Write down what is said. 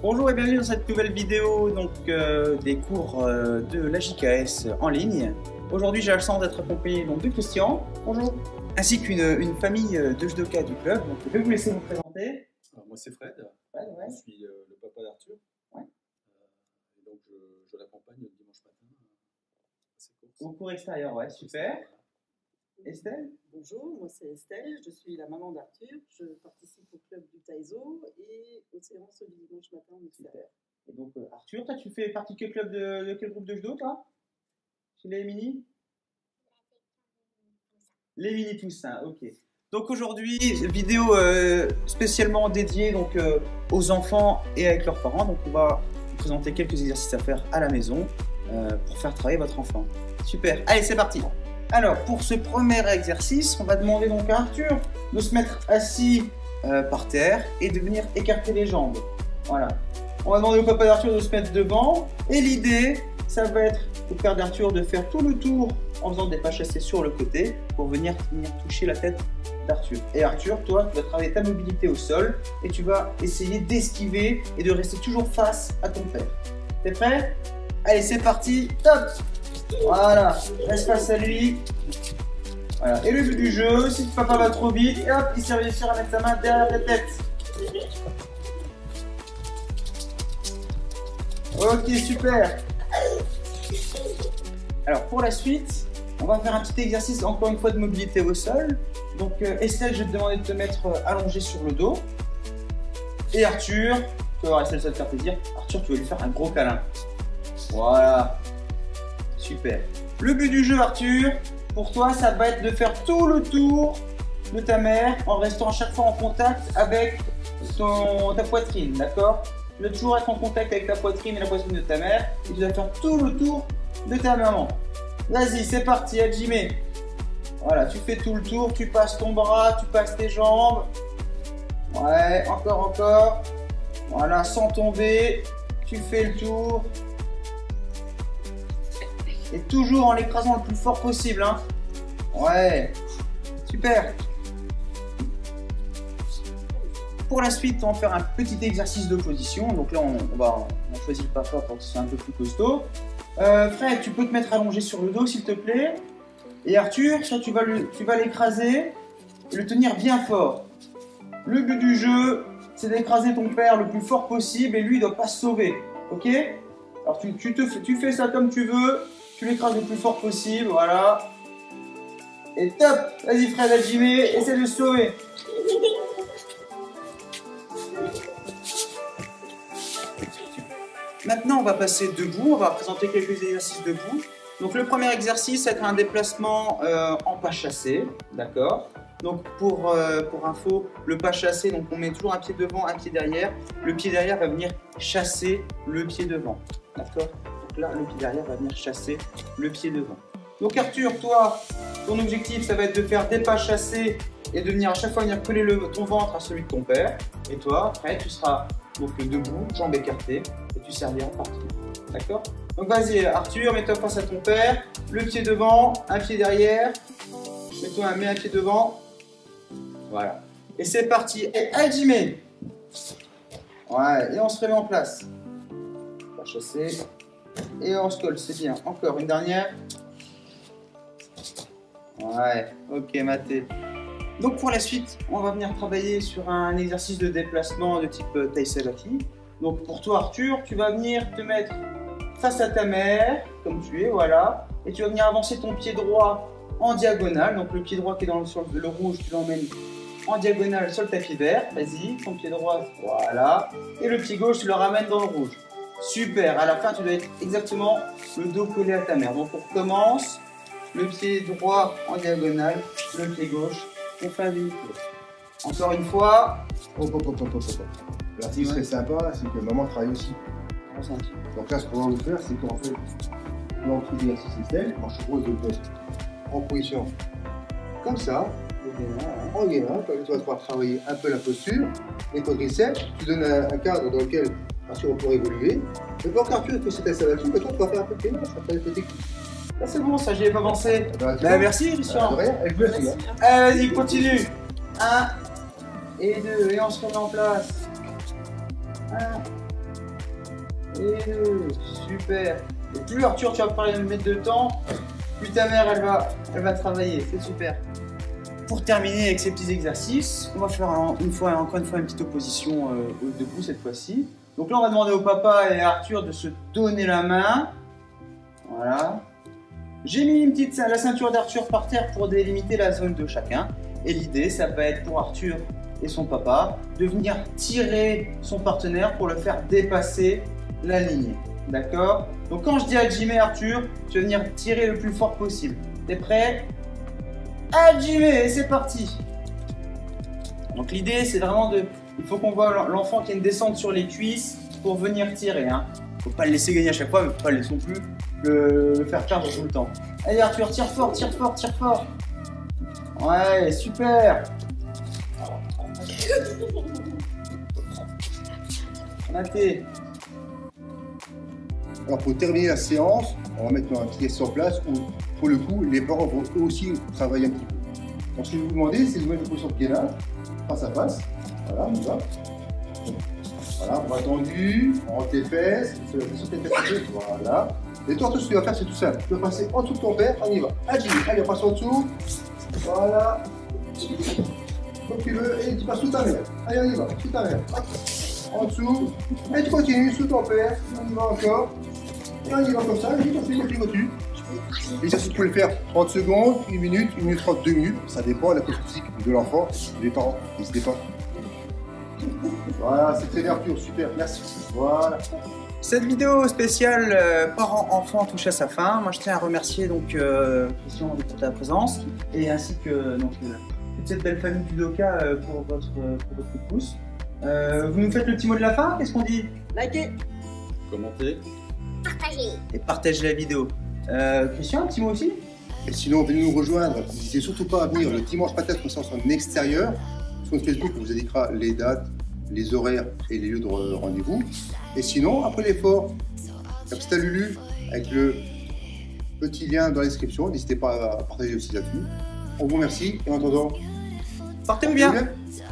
Bonjour et bienvenue dans cette nouvelle vidéo des cours de la JKS en ligne. Aujourd'hui j'ai la chance d'être accompagné de Christian, bonjour, ainsi qu'une famille de judokas du club. Donc, je vais vous laisser vous présenter. Alors, moi c'est Fred, Ouais. je suis le papa d'Arthur. Ouais. Et donc je l'accompagne le dimanche matin à ses courses. Au cours extérieur, ouais, super. Estelle? Bonjour, moi c'est Estelle, je suis la maman d'Arthur, je participe au club du Taïso et aux séances du dimanche matin en extérieur. Et donc Arthur, toi tu fais partie de quel club de quel groupe de judo toi? Chez les Mini? Les Mini Toussaint, ok. Donc aujourd'hui, vidéo spécialement dédiée aux enfants et avec leurs parents. Donc on va vous présenter quelques exercices à faire à la maison pour faire travailler votre enfant. Super, allez c'est parti. Alors pour ce premier exercice, on va demander donc à Arthur de se mettre assis par terre et de venir écarter les jambes. Voilà. On va demander au papa d'Arthur de se mettre devant. Et l'idée, ça va être au père d'Arthur de faire tout le tour en faisant des pas chassés sur le côté pour venir toucher la tête d'Arthur. Et Arthur, toi, tu vas travailler ta mobilité au sol et tu vas essayer d'esquiver et de rester toujours face à ton père. T'es prêt? Allez, c'est parti, top! Voilà, reste face à lui. Voilà. Et le but du jeu, si le papa va trop vite, hop, il sait réussir à mettre sa main derrière ta tête. Ok, super. Alors pour la suite, on va faire un petit exercice encore une fois de mobilité au sol. Donc Estelle, je vais te demander de te mettre allongé sur le dos. Et Arthur, tu vas voir Estelle, ça va te faire plaisir. Arthur, tu vas lui faire un gros câlin. Voilà. Super. Le but du jeu, Arthur, pour toi, ça va être de faire tout le tour de ta mère en restant à chaque fois en contact avec ta poitrine, d'accord? Tu dois toujours être en contact avec ta poitrine et la poitrine de ta mère et tu dois faire tout le tour de ta maman. Vas-y, c'est parti, Hajime. Voilà, tu fais tout le tour, tu passes ton bras, tu passes tes jambes. Ouais, encore. Voilà, sans tomber, tu fais le tour. Et toujours en l'écrasant le plus fort possible, hein. Ouais, super. Pour la suite, on va faire un petit exercice de position. Donc là, on choisit le papa pour que ce soit un peu plus costaud. Fred, tu peux te mettre allongé sur le dos, s'il te plaît. Et Arthur, ça, tu vas l'écraser et le tenir bien fort. Le but du jeu, c'est d'écraser ton père le plus fort possible et lui, il ne doit pas se sauver. Ok? Alors, tu fais ça comme tu veux. Tu l'écrases le plus fort possible, voilà. Et top! Vas-y Fred, Hajime, essaie de se sauver. Maintenant, on va passer debout, on va présenter quelques exercices debout. Donc le premier exercice, ça va être un déplacement en pas chassé, d'accord? Donc pour info, le pas chassé, donc on met toujours un pied devant, un pied derrière. Le pied derrière va venir chasser le pied devant, d'accord? Donc là, le pied derrière va venir chasser le pied devant. Donc Arthur, toi, ton objectif, ça va être de faire des pas chassés et de venir à chaque fois venir coller ton ventre à celui de ton père. Et toi, Fred, tu seras donc debout, jambes écartées, et tu serviras en partie. D'accord? Donc vas-y Arthur, mets-toi face à ton père, le pied devant, un pied derrière. Mets un pied devant. Voilà. Et c'est parti. Et Hajime. Ouais, et on se remet en place. Pas chasser. Et on se colle, c'est bien. Encore une dernière. Ouais, ok, maté. Donc pour la suite, on va venir travailler sur un exercice de déplacement de type Taisabaki. Donc pour toi Arthur, tu vas venir te mettre face à ta mère, comme tu es, voilà. Et tu vas venir avancer ton pied droit en diagonale. Donc le pied droit qui est sur le rouge, tu l'emmènes en diagonale sur le tapis vert. Vas-y, ton pied droit, voilà. Et le pied gauche, tu le ramènes dans le rouge. Super, à la fin tu dois être exactement le dos collé à ta mère. Donc on recommence, le pied droit en diagonale, le pied gauche, on fait un demi-tour. Encore une fois. Hop. Là, ce qui serait sympa, c'est que maman travaille aussi. Ressenti. Donc là, ce qu'on va vous faire, c'est qu'en fait, l'entrée d'exercice Estelle, moi je propose de le mettre en position comme ça, en guérin, tu vas pouvoir travailler un peu la posture, les quadriceps, tu donnes un cadre dans lequel Arthur pourra évoluer. Et quand Arthur fait cette installation, toi tu vas faire un peu de pénal, ça va faire un peu technique. Là c'est bon, ça j'y ai pas pensé. Bah, Merci Christian. Vas-y. Vas-y, continue. 1 et 2, et on se remet en place. 1 Et 2. Super. Et plus Arthur, tu vas parler de mettre de temps, plus ta mère, elle va travailler. C'est super. Pour terminer avec ces petits exercices, on va faire encore une fois une petite opposition debout cette fois-ci. Donc là, on va demander au papa et à Arthur de se donner la main. Voilà. J'ai mis la ceinture d'Arthur par terre pour délimiter la zone de chacun. Et l'idée, ça va être pour Arthur et son papa de venir tirer son partenaire pour le faire dépasser la ligne. D'accord? Donc quand je dis à Jimmy, Arthur, tu vas venir tirer le plus fort possible. T'es prêt? À Jimmy, c'est parti! Donc l'idée, c'est vraiment il faut qu'on voit l'enfant qui a une descente sur les cuisses pour venir tirer. Hein. Faut pas le laisser gagner à chaque fois, mais faut pas le laisser non plus le faire perdre tout le temps. Allez Arthur, tire fort, tire fort, tire fort. Ouais, super. Maté. Alors pour terminer la séance, on va mettre un petit exercice en place où, pour le coup, les parents vont eux aussi travailler un petit peu. Donc ce que je vais vous demander, c'est de mettre une position de pied là, face à face. Voilà, on y va. Voilà, bras tendu, on rentre les fesses, voilà. Et toi, tout ce que tu vas faire, c'est tout simple. Tu vas passer en dessous de ton père, on y va. Allez, on passe en dessous. Voilà. Comme tu veux, et tu passes sous ta mère. Allez, on y va, sous ta mère. En dessous. Et tu continues sous ton père, on y va encore. Et on y va comme ça, et tu continues. L'exercice, tu peux le faire 30 secondes, 1 minute, 1 minute 30, 2 minutes. Ça dépend de la condition physique de l'enfant, des parents. N'hésitez pas. Voilà, c'est très bien Arthur, super, merci. Voilà. Cette vidéo spéciale parents-enfants touche à sa fin. Moi, je tiens à remercier donc Christian pour ta présence et ainsi que donc, toute cette belle famille judoka pour votre coup de pouce. Vous nous faites le petit mot de la fin? Qu'est-ce qu'on dit? Likez, Commentez. Partagez. Et partagez la vidéo. Christian, un petit mot aussi? Et sinon, venez nous rejoindre. N'hésitez surtout pas à venir le dimanche matin pour une séance en extérieur. Sur notre Facebook, on vous indiquera les dates, les horaires et les lieux de rendez-vous. Et sinon, après l'effort, la petite Lulu avec le petit lien dans la description. N'hésitez pas à partager aussi là-dessus. On vous remercie et en attendant, Portez-vous bien. portez-vous bien.